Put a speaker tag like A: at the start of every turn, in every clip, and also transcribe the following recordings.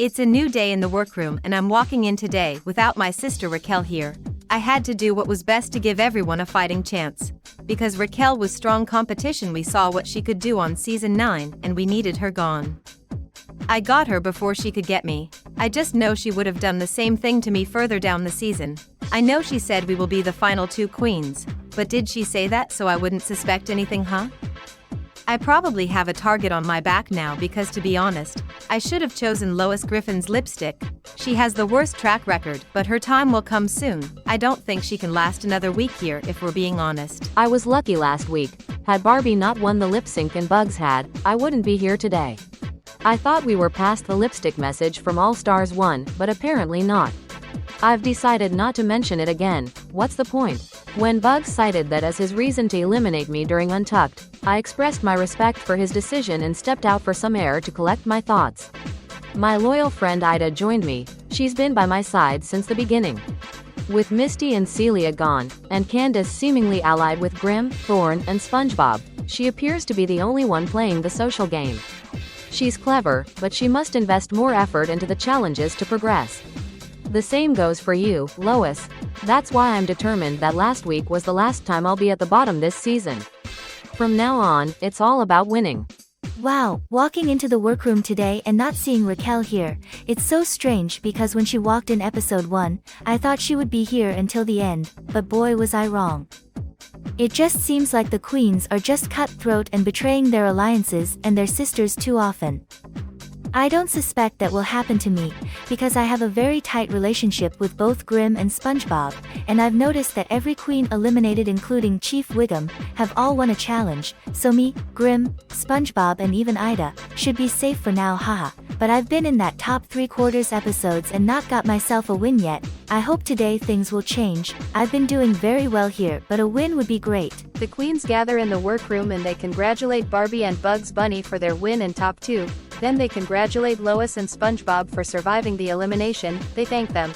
A: It's a new day in the workroom and I'm walking in today without my sister Raquel here. I had to do what was best to give everyone a fighting chance. Because Raquel was strong competition, we saw what she could do on season 9 and we needed her gone. I got her before she could get me. I just know she would have done the same thing to me further down the season. I know she said we will be the final 2 queens, but did she say that so I wouldn't suspect anything, huh? I probably have a target on my back now because, to be honest, I should have chosen Lois Griffin's lipstick. She has the worst track record, but her time will come soon. I don't think she can last another week here if we're being honest.
B: I was lucky last week. Had Barbie not won the lip sync and Bugs had, I wouldn't be here today. I thought we were past the lipstick message from All Stars 1, but apparently not. I've decided not to mention it again. What's the point? When Bugs cited that as his reason to eliminate me during Untucked, I expressed my respect for his decision and stepped out for some air to collect my thoughts. My loyal friend Ida joined me. She's been by my side since the beginning. With Misty and Celia gone, and Candace seemingly allied with Grimm, Thorne, and SpongeBob, she appears to be the only one playing the social game. She's clever, but she must invest more effort into the challenges to progress. The same goes for you, Lois. That's why I'm determined that last week was the last time I'll be at the bottom this season. From now on, it's all about winning.
C: Wow, walking into the workroom today and not seeing Raquel here, it's so strange because when she walked in episode 1, I thought she would be here until the end, but boy was I wrong. It just seems like the queens are just cutthroat and betraying their alliances and their sisters too often. I don't suspect that will happen to me, because I have a very tight relationship with both Grimm and SpongeBob, and I've noticed that every queen eliminated including Chief Wiggum, have all won a challenge, so me, Grimm, SpongeBob and even Ida, should be safe for now, haha. But I've been in that top 3/4 episodes and not got myself a win yet. I hope today things will change. I've been doing very well here, but a win would be great.
D: The queens gather in the workroom and they congratulate Barbie and Bugs Bunny for their win in top 2. Then they congratulate Lois and SpongeBob for surviving the elimination. They thank them.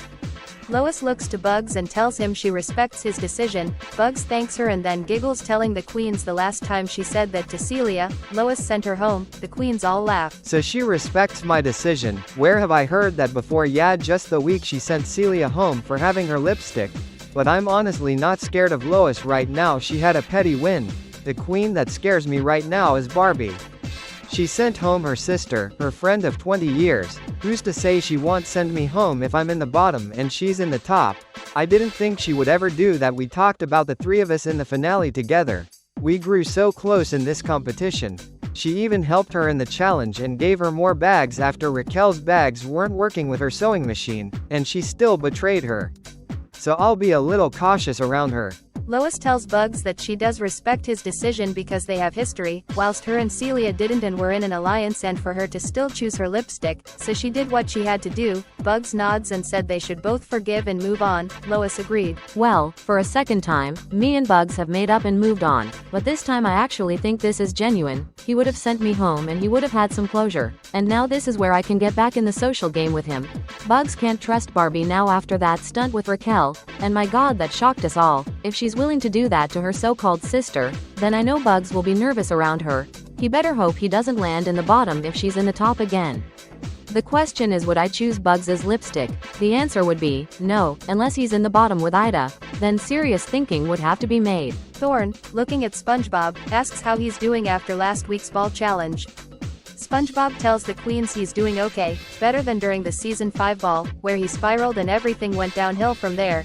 D: Lois looks to Bugs and tells him she respects his decision. Bugs thanks her and then giggles, telling the queens the last time she said that to Celia. Lois sent her home. The queens all laugh.
E: So she respects my decision. Where have I heard that before? Yeah, just the week she sent Celia home for having her lipstick. But I'm honestly not scared of Lois right now. She had a petty win. The queen that scares me right now is Barbie. She sent home her sister, her friend of 20 years. Who's to say she won't send me home if I'm in the bottom and she's in the top? I didn't think she would ever do that. We talked about the 3 of us in the finale together. We grew so close in this competition. She even helped her in the challenge and gave her more bags after Raquel's bags weren't working with her sewing machine, and she still betrayed her. So I'll be a little cautious around her.
D: Lois tells Bugs that she does respect his decision because they have history, whilst her and Celia didn't and were in an alliance, and for her to still choose her lipstick, so she did what she had to do. Bugs nods and said they should both forgive and move on. Lois agreed.
B: Well, for a second time, me and Bugs have made up and moved on, but this time I actually think this is genuine. He would have sent me home and he would have had some closure, and now this is where I can get back in the social game with him. Bugs can't trust Barbie now after that stunt with Raquel, and my god, that shocked us all. If she's willing to do that to her so-called sister, then I know Bugs will be nervous around her. He better hope he doesn't land in the bottom if she's in the top again. The question is, would I choose Bugs's lipstick? The answer would be no, unless he's in the bottom with Ida. Then serious thinking would have to be made.
D: Thorne, looking at SpongeBob, asks how he's doing after last week's ball challenge. SpongeBob tells the queens he's doing okay, better than during the season 5 ball, where he spiraled and everything went downhill from there.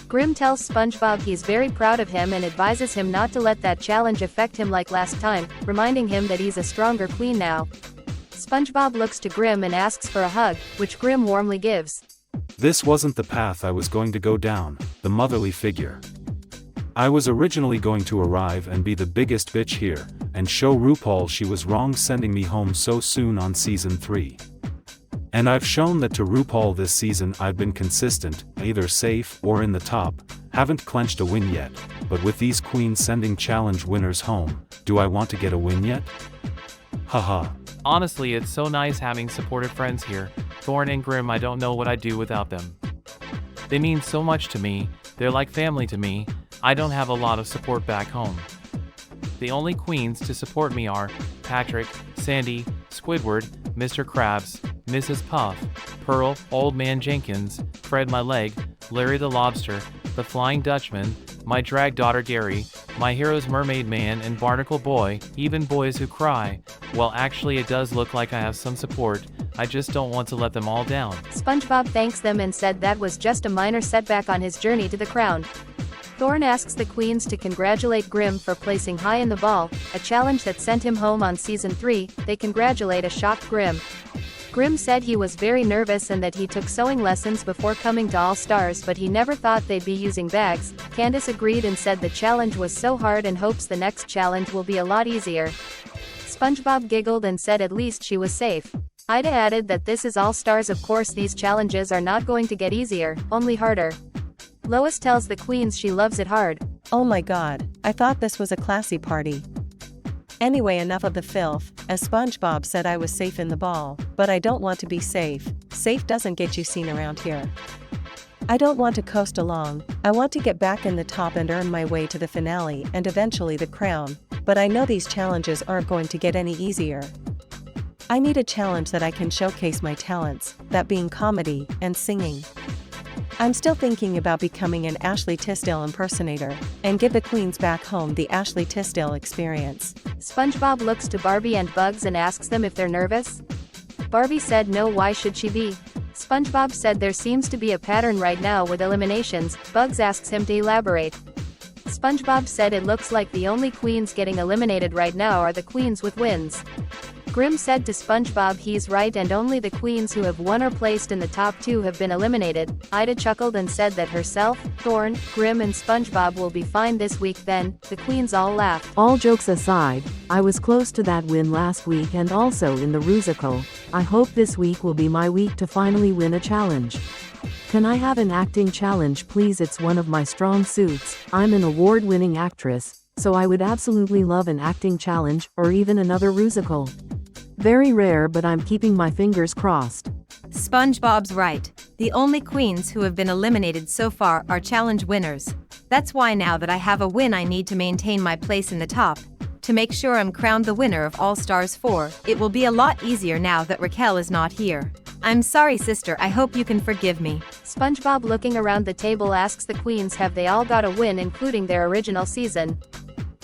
D: Grimm tells SpongeBob he's very proud of him and advises him not to let that challenge affect him like last time, reminding him that he's a stronger queen now. SpongeBob looks to Grimm and asks for a hug, which Grimm warmly gives.
F: This wasn't the path I was going to go down, the motherly figure. I was originally going to arrive and be the biggest bitch here, and show RuPaul she was wrong sending me home so soon on season 3. And I've shown that to RuPaul this season. I've been consistent, either safe or in the top, haven't clenched a win yet, but with these queens sending challenge winners home, do I want to get a win yet? Haha.
G: Honestly, it's so nice having supportive friends here. Thorne and Grimm, I don't know what I'd do without them. They mean so much to me, they're like family to me. I don't have a lot of support back home. The only queens to support me are Patrick, Sandy, Squidward, Mr. Krabs, Mrs. Puff, Pearl, Old Man Jenkins, Fred my leg, Larry the Lobster, the Flying Dutchman, my drag daughter Gary, my heroes Mermaid Man and Barnacle Boy, even Boys Who Cry. Well, actually it does look like I have some support, I just don't want to let them all down.
D: SpongeBob thanks them and said that was just a minor setback on his journey to the crown. Thorne asks the queens to congratulate Grimm for placing high in the ball, a challenge that sent him home on season 3. They congratulate a shocked Grimm. Grimm said he was very nervous and that he took sewing lessons before coming to All Stars, but he never thought they'd be using bags. Candace agreed and said the challenge was so hard and hopes the next challenge will be a lot easier. SpongeBob giggled and said at least she was safe. Ida added that this is All Stars, of course these challenges are not going to get easier, only harder. Lois tells the queens she loves it hard.
H: Oh my god, I thought this was a classy party. Anyway, enough of the filth, as SpongeBob said I was safe in the ball, but I don't want to be safe. Safe doesn't get you seen around here. I don't want to coast along, I want to get back in the top and earn my way to the finale and eventually the crown, but I know these challenges aren't going to get any easier. I need a challenge that I can showcase my talents, that being comedy and singing. I'm still thinking about becoming an Ashley Tisdale impersonator, and give the queens back home the Ashley Tisdale experience.
D: SpongeBob looks to Barbie and Bugs and asks them if they're nervous. Barbie said no, why should she be? SpongeBob said there seems to be a pattern right now with eliminations. Bugs asks him to elaborate. SpongeBob said it looks like the only queens getting eliminated right now are the queens with wins. Grimm said to SpongeBob he's right and only the queens who have won or placed in the top 2 have been eliminated. Ida chuckled and said that herself, Thorne, Grimm and SpongeBob will be fine this week. Then, the queens all laughed.
B: All jokes aside, I was close to that win last week and also in the Rusical. I hope this week will be my week to finally win a challenge. Can I have an acting challenge please? It's one of my strong suits. I'm an award-winning actress, so I would absolutely love an acting challenge, or even another Rusical. Very rare, but I'm keeping my fingers crossed.
A: SpongeBob's right. The only queens who have been eliminated so far are challenge winners. That's why now that I have a win I need to maintain my place in the top. To make sure I'm crowned the winner of All Stars 4, it will be a lot easier now that Raquel is not here. I'm sorry sister, I hope you can forgive me.
D: SpongeBob looking around the table asks the queens have they all got a win including their original season.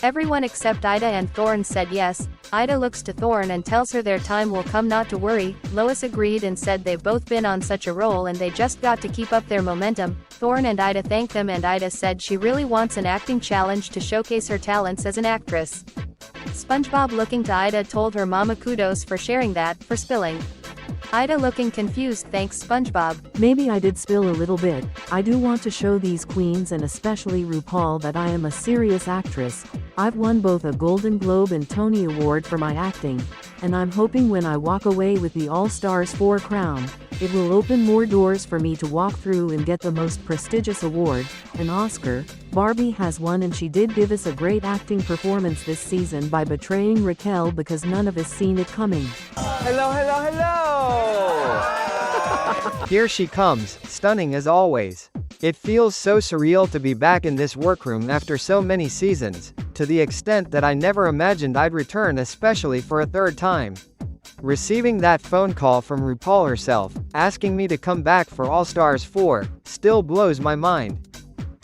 D: Everyone except Ida and Thorne said yes. Ida looks to Thorne and tells her their time will come, not to worry. Lois agreed and said they've both been on such a roll and they just got to keep up their momentum. Thorne and Ida thanked them and Ida said she really wants an acting challenge to showcase her talents as an actress. SpongeBob looking to Ida told her mama kudos for sharing that, for spilling. Ida looking confused thanks SpongeBob.
B: Maybe I did spill a little bit. I do want to show these queens and especially RuPaul that I am a serious actress. I've won both a Golden Globe and Tony Award for my acting, and I'm hoping when I walk away with the All Stars 4 crown, it will open more doors for me to walk through and get the most prestigious award, an Oscar. Barbie has won and she did give us a great acting performance this season by betraying Raquel because none of us seen it coming.
E: Hello, hello, hello! Here she comes, stunning as always. It feels so surreal to be back in this workroom after so many seasons, to the extent that I never imagined I'd return, especially for a third time. Receiving that phone call from RuPaul herself, asking me to come back for All Stars 4, still blows my mind.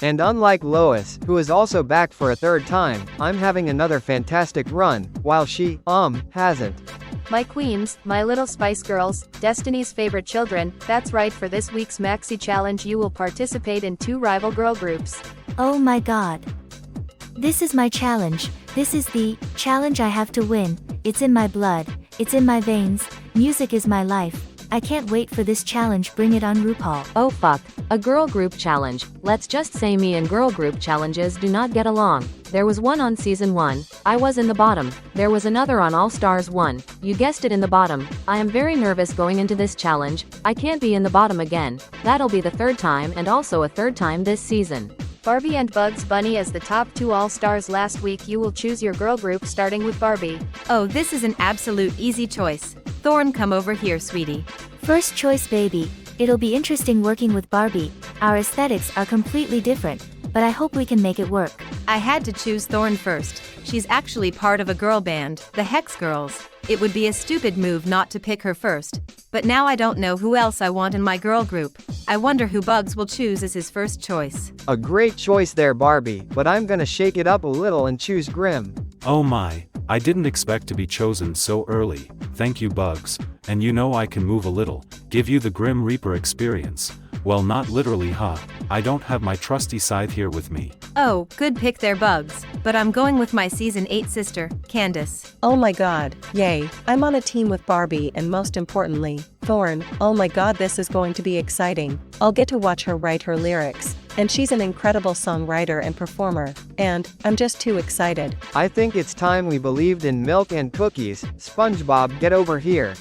E: And unlike Lois, who is also back for a third time, I'm having another fantastic run, while she, hasn't.
D: My queens, my little Spice Girls, Destiny's favorite children, that's right, for this week's Maxi Challenge you will participate in 2 rival girl groups.
C: Oh my god. This is my challenge, this is the challenge I have to win, it's in my blood, it's in my veins, music is my life. I can't wait for this challenge, bring it on RuPaul.
B: Oh fuck, a girl group challenge. Let's just say me and girl group challenges do not get along. There was one on season 1, I was in the bottom. There was another on All Stars 1, you guessed it, in the bottom. I am very nervous going into this challenge, I can't be in the bottom again. That'll be the 3rd time and also a 3rd time this season.
D: Barbie and Bugs Bunny as the top 2 All Stars last week. You will choose your girl group starting with Barbie.
A: Oh, this is an absolute easy choice. Thorne, come over here, sweetie.
C: First choice baby, it'll be interesting working with Barbie, our aesthetics are completely different, but I hope we can make it work.
A: I had to choose Thorne first. She's actually part of a girl band, the Hex Girls. It would be a stupid move not to pick her first. But now I don't know who else I want in my girl group. I wonder who Bugs will choose as his first choice.
E: A great choice there, Barbie, but I'm gonna shake it up a little and choose Grim.
F: Oh my, I didn't expect to be chosen so early. Thank you, Bugs. And you know I can move a little, give you the Grim Reaper experience. Well, not literally, huh? I don't have my trusty scythe here with me.
A: Oh, good pick there, Bugs. But I'm going with my season 8 sister, Candace.
H: Oh my god, yay, I'm on a team with Barbie and most importantly, Thorn. Oh my god, this is going to be exciting. I'll get to watch her write her lyrics. And she's an incredible songwriter and performer. And I'm just too excited.
E: I think it's time we believed in milk and cookies. SpongeBob, get over here.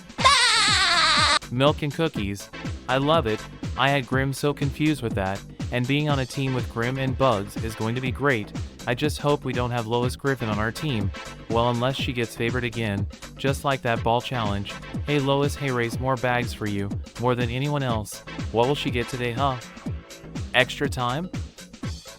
G: Milk and cookies. I love it. I had Grim so confused with that, and being on a team with Grim and Bugs is going to be great. I just hope we don't have Lois Griffin on our team. Well, unless she gets favored again, just like that ball challenge. Hey Lois, hey, raise more bags for you, more than anyone else. What will she get today, huh? Extra time?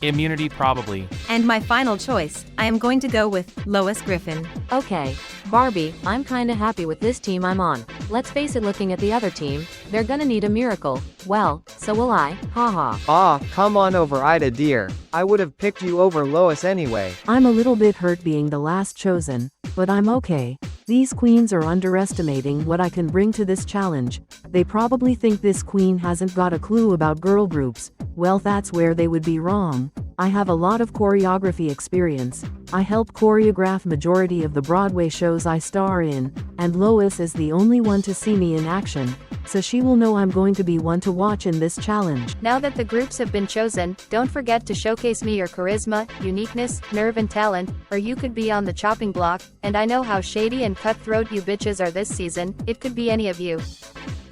G: Immunity probably.
A: And my final choice, I am going to go with Lois Griffin.
B: Okay, Barbie, I'm kinda happy with this team I'm on. Let's face it, looking at the other team, they're gonna need a miracle. Well, so will I, haha.
E: Ah, come on over, Ida dear. I would have picked you over Lois anyway.
I: I'm a little bit hurt being the last chosen, but I'm okay. These queens are underestimating what I can bring to this challenge. They probably think this queen hasn't got a clue about girl groups. Well, that's where they would be wrong. I have a lot of choreography experience. I help choreograph majority of the Broadway shows I star in, and Lois is the only one to see me in action, so she will know I'm going to be one to watch in this challenge.
D: Now that the groups have been chosen, don't forget to showcase me your charisma, uniqueness, nerve and talent, or you could be on the chopping block, and I know how shady and cutthroat you bitches are this season, it could be any of you.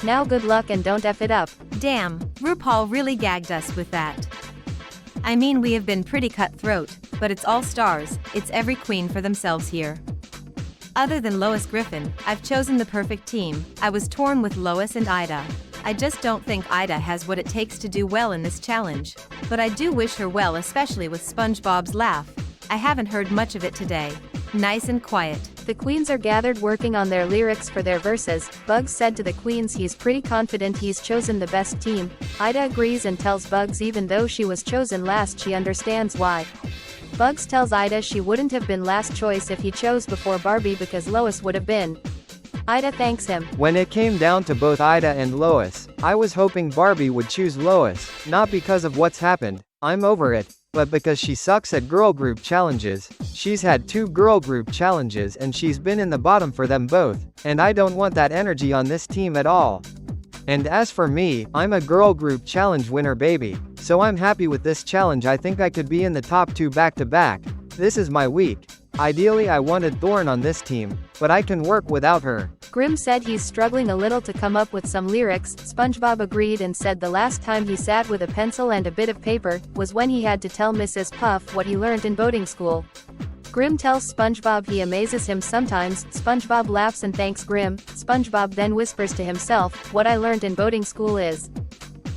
D: Now good luck and don't F it up.
A: Damn, RuPaul really gagged us with that. I mean, we have been pretty cutthroat, but it's all stars, it's every queen for themselves here. Other than Lois Griffin, I've chosen the perfect team. I was torn with Lois and Ida. I just don't think Ida has what it takes to do well in this challenge. But I do wish her well, especially with SpongeBob's laugh. I haven't heard much of it today. Nice and quiet.
D: The queens are gathered working on their lyrics for their verses. Bugs said to the queens he's pretty confident he's chosen the best team. Ida agrees and tells Bugs even though she was chosen last, she understands why. Bugs tells Ida she wouldn't have been last choice if he chose before Barbie because Lois would have been. Ida thanks him.
E: When it came down to both Ida and Lois, I was hoping Barbie would choose Lois, not because of what's happened, I'm over it, but because she sucks at girl group challenges. She's had 2 girl group challenges and she's been in the bottom for them both, and I don't want that energy on this team at all. And as for me, I'm a girl group challenge winner baby, so I'm happy with this challenge. I think I could be in the top 2 back to back. This is my week. Ideally I wanted Thorn on this team, but I can work without her.
D: Grim said he's struggling a little to come up with some lyrics. SpongeBob agreed and said the last time he sat with a pencil and a bit of paper was when he had to tell Mrs. Puff what he learned in boating school. Grim tells SpongeBob he amazes him sometimes. SpongeBob laughs and thanks Grim. SpongeBob then whispers to himself, "What I learned in boating school is."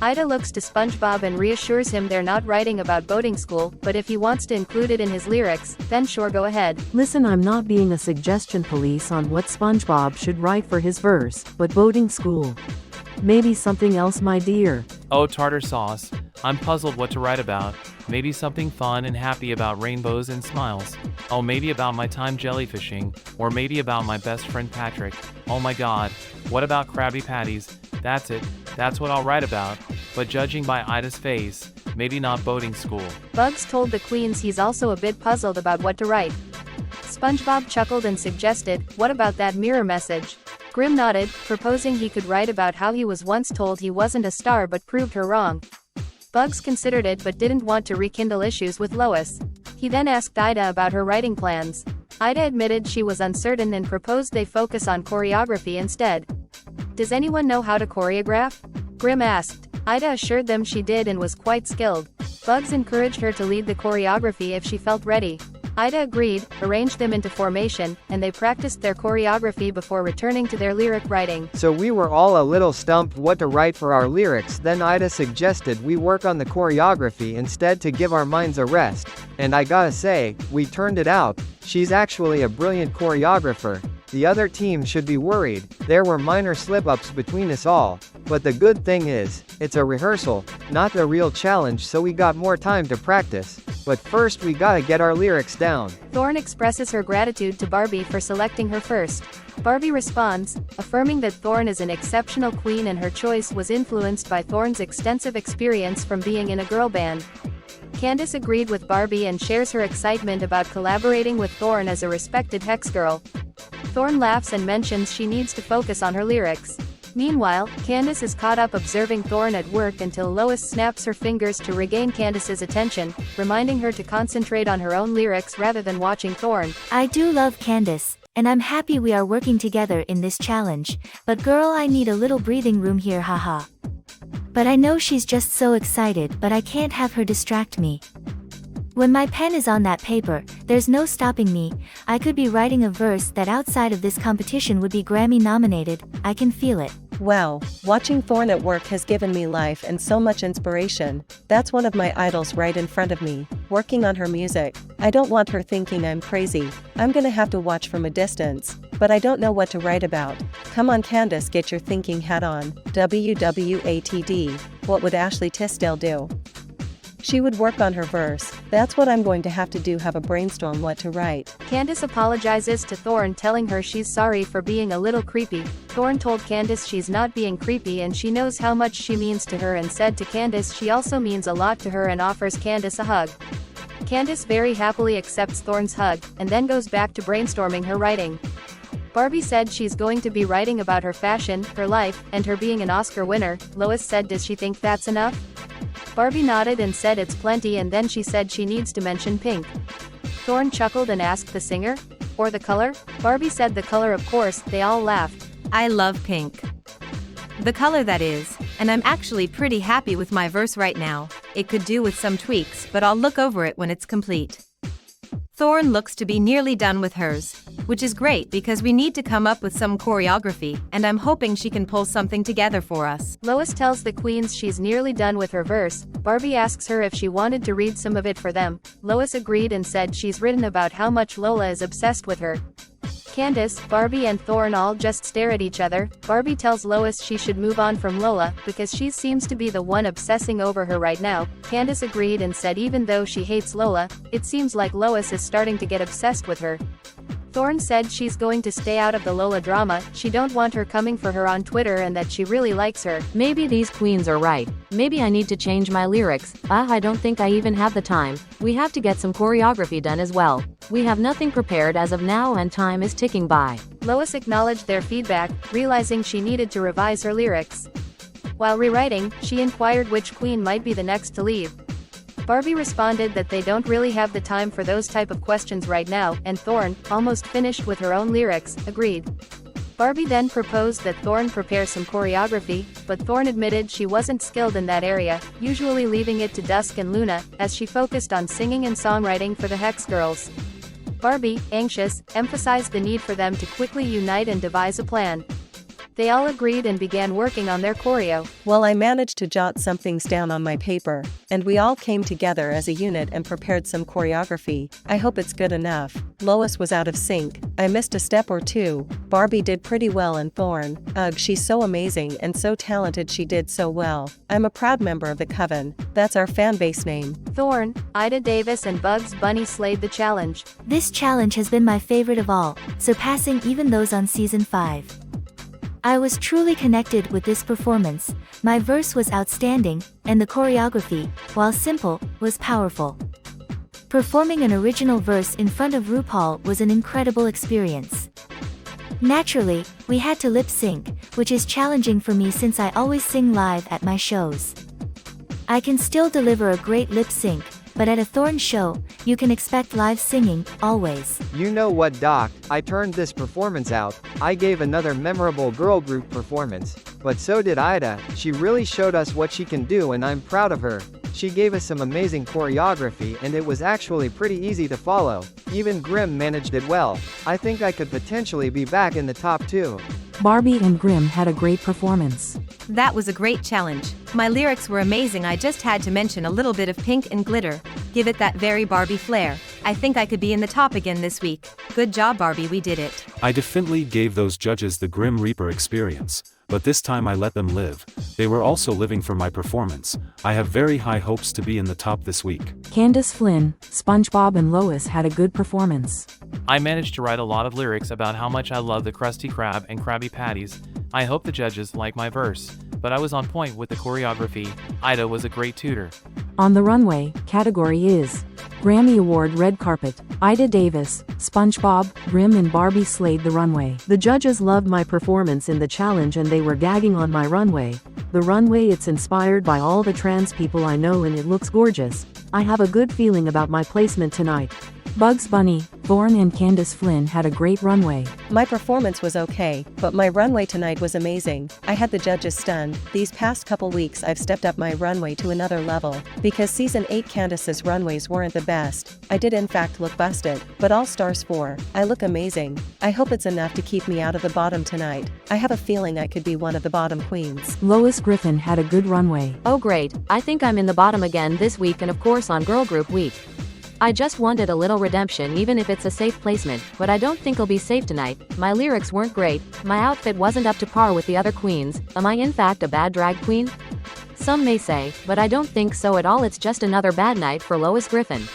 D: Ida looks to SpongeBob and reassures him they're not writing about boating school, but if he wants to include it in his lyrics, then sure, go ahead.
I: Listen, I'm not being a suggestion police on what SpongeBob should write for his verse, but boating school. Maybe something else, my dear.
G: Oh, tartar sauce. I'm puzzled what to write about. Maybe something fun and happy about rainbows and smiles. Oh, maybe about my time jellyfishing, or maybe about my best friend Patrick. Oh my god, what about Krabby Patties? That's it, that's what I'll write about. But judging by Ida's face, maybe not boating school.
D: Bugs told the queens he's also a bit puzzled about what to write. SpongeBob chuckled and suggested, "What about that mirror message?" Grim nodded, proposing he could write about how he was once told he wasn't a star but proved her wrong. Bugs considered it but didn't want to rekindle issues with Lois. He then asked Ida about her writing plans. Ida admitted she was uncertain and proposed they focus on choreography instead. Does anyone know how to choreograph? Grim asked. Ida assured them she did and was quite skilled. Bugs encouraged her to lead the choreography if she felt ready. Ida agreed, arranged them into formation, and they practiced their choreography before returning to their lyric writing.
E: So we were all a little stumped what to write for our lyrics. Then Ida suggested we work on the choreography instead to give our minds a rest. And I gotta say, we turned it out. She's actually a brilliant choreographer. The other team should be worried. There were minor slip-ups between us all. But the good thing is, it's a rehearsal, not the real challenge, so we got more time to practice. But first we gotta get our lyrics down.
D: Thorne expresses her gratitude to Barbie for selecting her first. Barbie responds, affirming that Thorne is an exceptional queen and her choice was influenced by Thorne's extensive experience from being in a girl band. Candace agreed with Barbie and shares her excitement about collaborating with Thorne as a respected Hex girl. Thorne laughs and mentions she needs to focus on her lyrics. Meanwhile, Candace is caught up observing Thorne at work until Lois snaps her fingers to regain Candace's attention, reminding her to concentrate on her own lyrics rather than watching Thorne.
C: I do love Candace, and I'm happy we are working together in this challenge, but girl, I need a little breathing room here, haha. But I know she's just so excited, but I can't have her distract me. When my pen is on that paper, there's no stopping me. I could be writing a verse that outside of this competition would be Grammy nominated. I can feel it.
H: Wow, watching Thorne at work has given me life and so much inspiration. That's one of my idols right in front of me, working on her music. I don't want her thinking I'm crazy. I'm gonna have to watch from a distance, but I don't know what to write about. Come on Candace, get your thinking hat on. WWATD, what would Ashley Tisdale do? She would work on her verse. That's what I'm going to have to do, have a brainstorm what to write.
D: Candace apologizes to Thorne, telling her she's sorry for being a little creepy. Thorne told Candace she's not being creepy and she knows how much she means to her, and said to Candace she also means a lot to her and offers Candace a hug. Candace very happily accepts Thorne's hug, and then goes back to brainstorming her writing. Barbie said she's going to be writing about her fashion, her life, and her being an Oscar winner. Lois said, does she think that's enough? Barbie nodded and said it's plenty, and then she said she needs to mention pink. Thorne chuckled and asked, the singer? Or the color? Barbie said the color, of course. They all laughed.
A: I love pink. The color, that is, and I'm actually pretty happy with my verse right now. It could do with some tweaks, but I'll look over it when it's complete. Thorne looks to be nearly done with hers, which is great because we need to come up with some choreography, and I'm hoping she can pull something together for us.
D: Lois tells the queens she's nearly done with her verse. Barbie asks her if she wanted to read some of it for them. Lois agreed and said she's written about how much Lola is obsessed with her. Candace, Barbie and Thorne all just stare at each other. Barbie tells Lois she should move on from Lola, because she seems to be the one obsessing over her right now. Candace agreed and said even though she hates Lola, it seems like Lois is starting to get obsessed with her. Thorne said she's going to stay out of the Lola drama, she don't want her coming for her on Twitter, and that she really likes her.
B: Maybe these queens are right. Maybe I need to change my lyrics. I don't think I even have the time. We have to get some choreography done as well. We have nothing prepared as of now and time is ticking by.
D: Lois acknowledged their feedback, realizing she needed to revise her lyrics. While rewriting, she inquired which queen might be the next to leave. Barbie responded that they don't really have the time for those type of questions right now, and Thorne, almost finished with her own lyrics, agreed. Barbie then proposed that Thorne prepare some choreography, but Thorne admitted she wasn't skilled in that area, usually leaving it to Dusk and Luna, as she focused on singing and songwriting for the Hex girls. Barbie, anxious, emphasized the need for them to quickly unite and devise a plan. They all agreed and began working on their choreo.
H: Well, I managed to jot some things down on my paper, and we all came together as a unit and prepared some choreography. I hope it's good enough. Lois was out of sync. I missed a step or two. Barbie did pretty well, and Thorne, ugh, she's so amazing and so talented, she did so well. I'm a proud member of the Coven. That's our fan base name.
D: Thorne, Ida Davis and Bugs Bunny slayed the challenge.
C: This challenge has been my favorite of all, surpassing even those on season 5. I was truly connected with this performance. My verse was outstanding, and the choreography, while simple, was powerful. Performing an original verse in front of RuPaul was an incredible experience. Naturally, we had to lip sync, which is challenging for me since I always sing live at my shows. I can still deliver a great lip sync, but at a Thorne show, you can expect live singing, always.
E: You know what, Doc? I turned this performance out. I gave another memorable girl group performance. But so did Ida. She really showed us what she can do, and I'm proud of her. She gave us some amazing choreography, and it was actually pretty easy to follow. Even Grimm managed it well. I think I could potentially be back in the top 2.
I: Barbie and Grimm had a great performance.
A: That was a great challenge. My lyrics were amazing. I just had to mention a little bit of pink and glitter. Give it that very Barbie flair. I think I could be in the top again this week. Good job, Barbie, we did it.
F: I definitely gave those judges the Grim Reaper experience, but this time I let them live. They were also living for my performance. I have very high hopes to be in the top this week.
I: Candace Flynn, SpongeBob and Lois had a good performance.
G: I managed to write a lot of lyrics about how much I love the Krusty Krab and Krabby Patties. I hope the judges like my verse, but I was on point with the choreography. Ida was a great tutor.
I: On the runway, category is Grammy Award Red Carpet. Ida Davis, SpongeBob, Grim and Barbie slayed the runway. The judges loved my performance in the challenge and they were gagging on my runway. The runway, it's inspired by all the trans people I know and it looks gorgeous. I have a good feeling about my placement tonight. Bugs Bunny, Thorne and Candace Flynn had a great runway.
H: My performance was okay, but my runway tonight was amazing. I had the judges stunned. These past couple weeks I've stepped up my runway to another level. Because season 8 Candace's runways weren't the best, I did in fact look busted, but All Stars 4, I look amazing. I hope it's enough to keep me out of the bottom tonight. I have a feeling I could be one of the bottom queens.
I: Lois Griffin had a good runway.
B: Oh great, I think I'm in the bottom again this week and of course on Girl Group Week. I just wanted a little redemption even if it's a safe placement, but I don't think I'll be safe tonight. My lyrics weren't great, my outfit wasn't up to par with the other queens. Am I in fact a bad drag queen? Some may say, but I don't think so at all. It's just another bad night for Lois Griffin.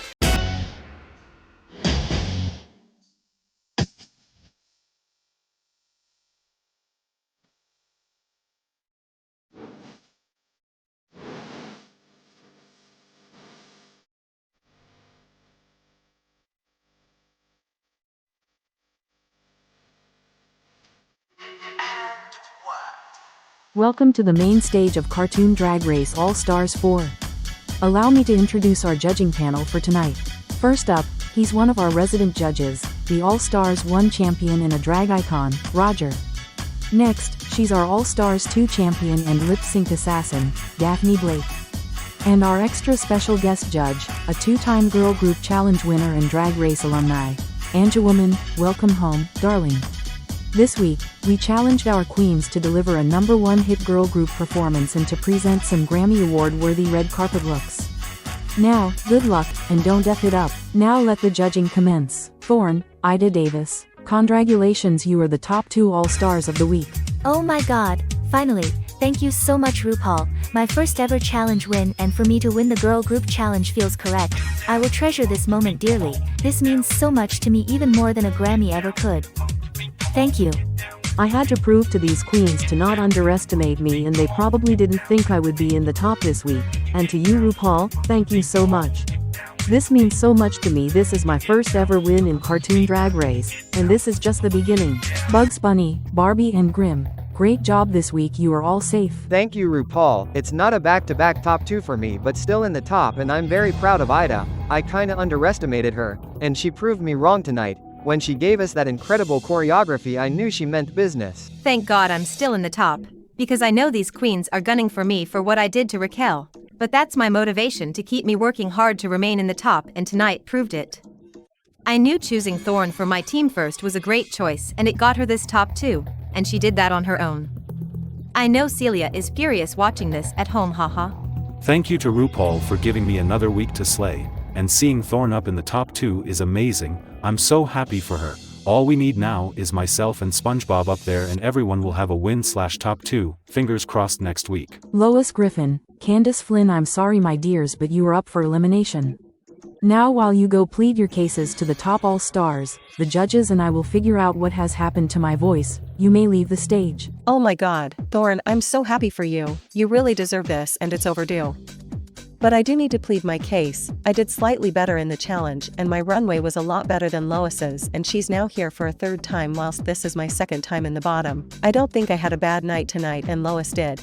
I: Welcome to the main stage of Cartoon Drag Race All Stars 4. Allow me to introduce our judging panel for tonight. First up, he's one of our resident judges, the All Stars 1 champion and a drag icon, Roger. Next, she's our All Stars 2 champion and lip sync assassin, Daphne Blake. And our extra special guest judge, a 2-time Girl Group Challenge winner and Drag Race alumni, Anja Woman. Welcome home, darling. This week, we challenged our queens to deliver a #1 hit girl group performance and to present some Grammy Award-worthy red carpet looks. Now, good luck, and don't F it up. Now let the judging commence. Thorne, Ida Davis, congratulations, you are the top 2 All-Stars of the week.
C: Oh my god, finally, thank you so much RuPaul, my first ever challenge win, and for me to win the girl group challenge feels correct. I will treasure this moment dearly. This means so much to me, even more than a Grammy ever could. Thank you.
I: I had to prove to these queens to not underestimate me, and they probably didn't think I would be in the top this week. And to you RuPaul, thank you so much. This means so much to me. This is my first ever win in Cartoon Drag Race, and this is just the beginning. Bugs Bunny, Barbie and Grim, great job this week, you are all safe.
E: Thank you, RuPaul. It's not a back-to-back top 2 for me, but still in the top, and I'm very proud of Ida. I kinda underestimated her, and she proved me wrong tonight. When she gave us that incredible choreography, I knew she meant business.
A: Thank God I'm still in the top, because I know these queens are gunning for me for what I did to Raquel. But that's my motivation to keep me working hard to remain in the top, and tonight proved it. I knew choosing Thorne for my team first was a great choice, and it got her this top 2, and she did that on her own. I know Celia is furious watching this at home, haha.
F: Thank you to RuPaul for giving me another week to slay, and seeing Thorne up in the top 2 is amazing. I'm so happy for her. All we need now is myself and SpongeBob up there, and everyone will have a win/top 2, fingers crossed next week.
I: Lois Griffin, Candace Flynn, I'm sorry my dears, but you are up for elimination. Now while you go plead your cases to the top All-Stars, the judges and I will figure out what has happened to my voice. You may leave the stage.
H: Oh my god, Thorne, I'm so happy for you. You really deserve this, and it's overdue. But I do need to plead my case. I did slightly better in the challenge, and my runway was a lot better than Lois's, and she's now here for a 3rd time whilst this is my 2nd time in the bottom. I don't think I had a bad night tonight, and Lois did.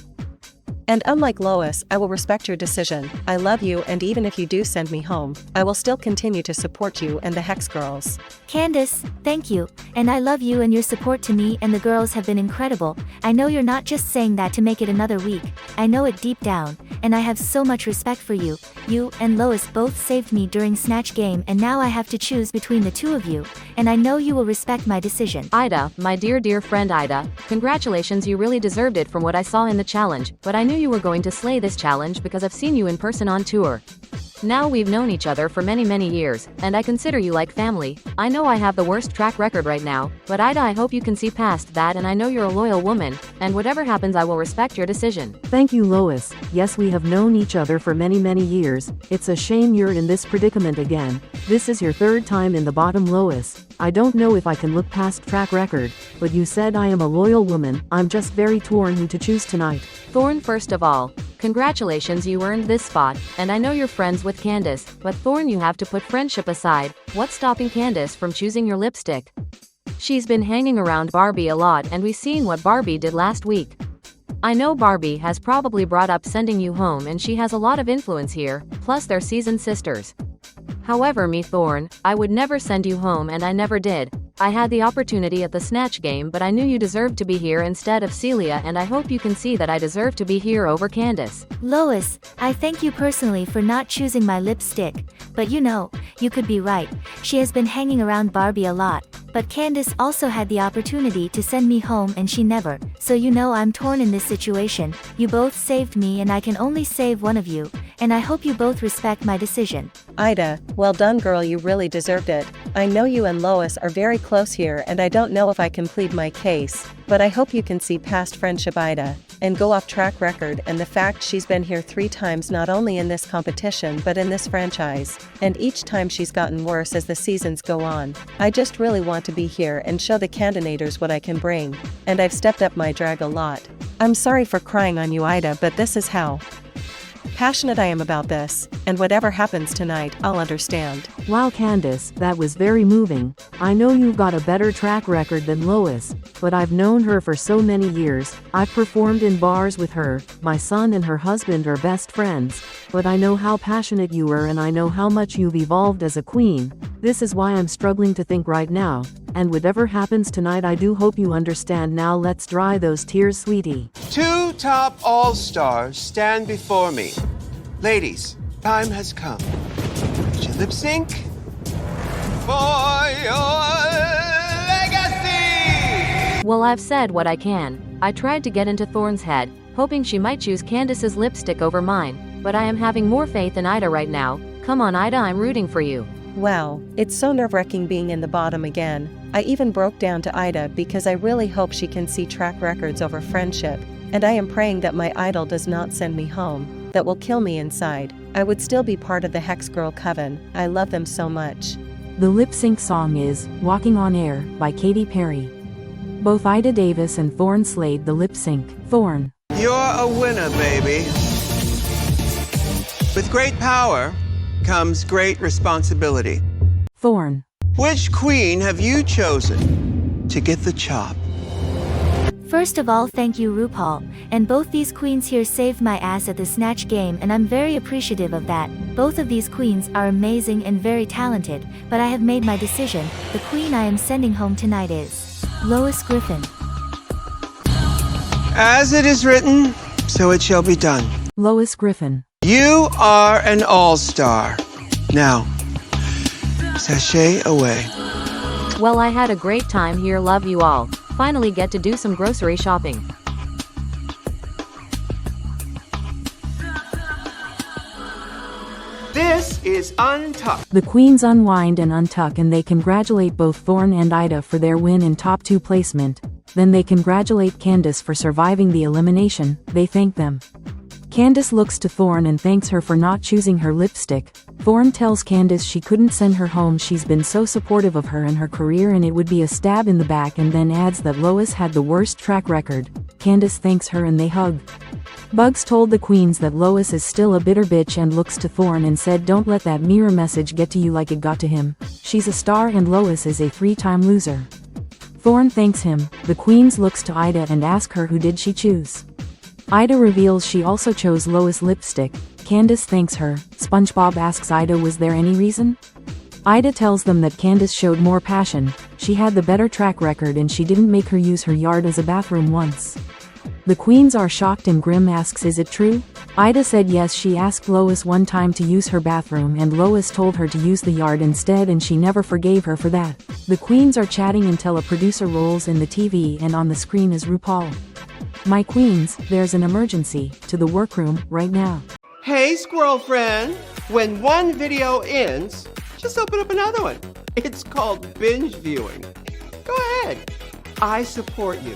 H: And unlike Lois, I will respect your decision. I love you, and even if you do send me home, I will still continue to support you and the Hex Girls.
C: Candace, thank you, and I love you, and your support to me and the girls have been incredible. I know you're not just saying that to make it another week. I know it deep down, and I have so much respect for you. You and Lois both saved me during Snatch Game, and now I have to choose between the 2 of you, and I know you will respect my decision.
B: Ida, my dear friend Ida, congratulations, you really deserved it from what I saw in the challenge, but I knew you were going to slay this challenge because I've seen you in person on tour. Now we've known each other for many years, and I consider you like family. I know I have the worst track record right now, but Ida, I hope you can see past that, and I know you're a loyal woman, and whatever happens I will respect your decision.
I: Thank you, Lois. Yes, we have known each other for many years. It's a shame you're in this predicament again. This is your third time in the bottom, Lois. I don't know if I can look past track record, but you said I am a loyal woman. I'm just very torn who to choose tonight.
B: Thorn, first of all, congratulations, you earned this spot, and I know you're friends with Candace, but Thorn, you have to put friendship aside. What's stopping Candace from choosing your lipstick? She's been hanging around Barbie a lot, and we've seen what Barbie did last week. I know Barbie has probably brought up sending you home, and she has a lot of influence here, plus they're seasoned sisters. However, me, Thorn, I would never send you home, and I never did. I had the opportunity at the snatch game, but I knew you deserved to be here instead of Celia, and I hope you can see that I deserve to be here over Candace.
C: Lois, I thank you personally for not choosing my lipstick, but you could be right. She has been hanging around Barbie a lot, but Candace also had the opportunity to send me home and she never, so I'm torn in this situation. You both saved me and I can only save one of you, and I hope you both respect my decision.
H: Ida, well done girl, you really deserved it. I know you and Lois are very close here, and I don't know if I can plead my case, but I hope you can see past friendship, Ida, and go off track record and the fact she's been here 3 times, not only in this competition but in this franchise, and each time she's gotten worse as the seasons go on. I just really want to be here and show the candidators what I can bring, and I've stepped up my drag a lot. I'm sorry for crying on you, Ida, but this is how passionate I am about this, and whatever happens tonight, I'll understand.
I: Wow, Candace, that was very moving. I know you've got a better track record than Lois, but I've known her for so many years. I've performed in bars with her. My son and her husband are best friends, but I know how passionate you were, and I know how much you've evolved as a queen. This is why I'm struggling to think right now, and whatever happens tonight, I do hope you understand. Now let's dry those tears, sweetie.
J: 2 top all-stars stand before me. Ladies, time has come. Would you lip sync for your legacy?
B: Well, I've said what I can. I tried to get into Thorn's head, hoping she might choose Candace's lipstick over mine, but I am having more faith in Ida right now. Come on, Ida, I'm rooting for you.
H: Wow, it's so nerve-wracking being in the bottom again. I even broke down to Ida because I really hope she can see track records over friendship, and I am praying that my idol does not send me home. That will kill me inside. I would still be part of the Hex Girl Coven. I love them so much.
I: The lip sync song is Walking on Air by Katy Perry. Both Ida Davis and Thorn slayed the lip sync. Thorn.
J: You're a winner, baby. With great power comes great responsibility.
I: Thorn.
J: Which queen have you chosen to get the chop?
C: First of all, thank you, RuPaul, and both these queens here saved my ass at the snatch game, and I'm very appreciative of that. Both of these queens are amazing and very talented, but I have made my decision. The queen I am sending home tonight is Lois Griffin.
J: As it is written, so it shall be done.
I: Lois Griffin.
J: You are an all-star. Now, sashay away.
B: Well, I had a great time here, love you all. Finally get to do some grocery shopping.
J: This is Untucked.
I: The queens unwind and untuck, and they congratulate both Thorn and Ida for their win in top 2 placement. Then they congratulate Candace for surviving the elimination. They thank them. Candace looks to Thorn and thanks her for not choosing her lipstick. Thorn tells Candace she couldn't send her home, she's been so supportive of her and her career and it would be a stab in the back, and then adds that Lois had the worst track record. Candace thanks her and they hug. Bugs told the queens that Lois is still a bitter bitch and looks to Thorn and said, don't let that mirror message get to you like it got to him. She's a star and Lois is a 3-time loser. Thorn thanks him. The queens looks to Ida and ask her who did she choose. Ida reveals she also chose Lois' lipstick. Candace thanks her. SpongeBob asks Ida, was there any reason? Ida tells them that Candace showed more passion. She had the better track record and she didn't make her use her yard as a bathroom once. The queens are shocked and Grim asks, is it true? Ida said yes, she asked Lois one time to use her bathroom and Lois told her to use the yard instead and she never forgave her for that. The queens are chatting until a producer rolls in the TV and on the screen is RuPaul. My queens, there's an emergency, to the workroom, right now.
J: Hey, squirrel friend. When one video ends, just open up another one. It's called binge viewing. Go ahead. I support you.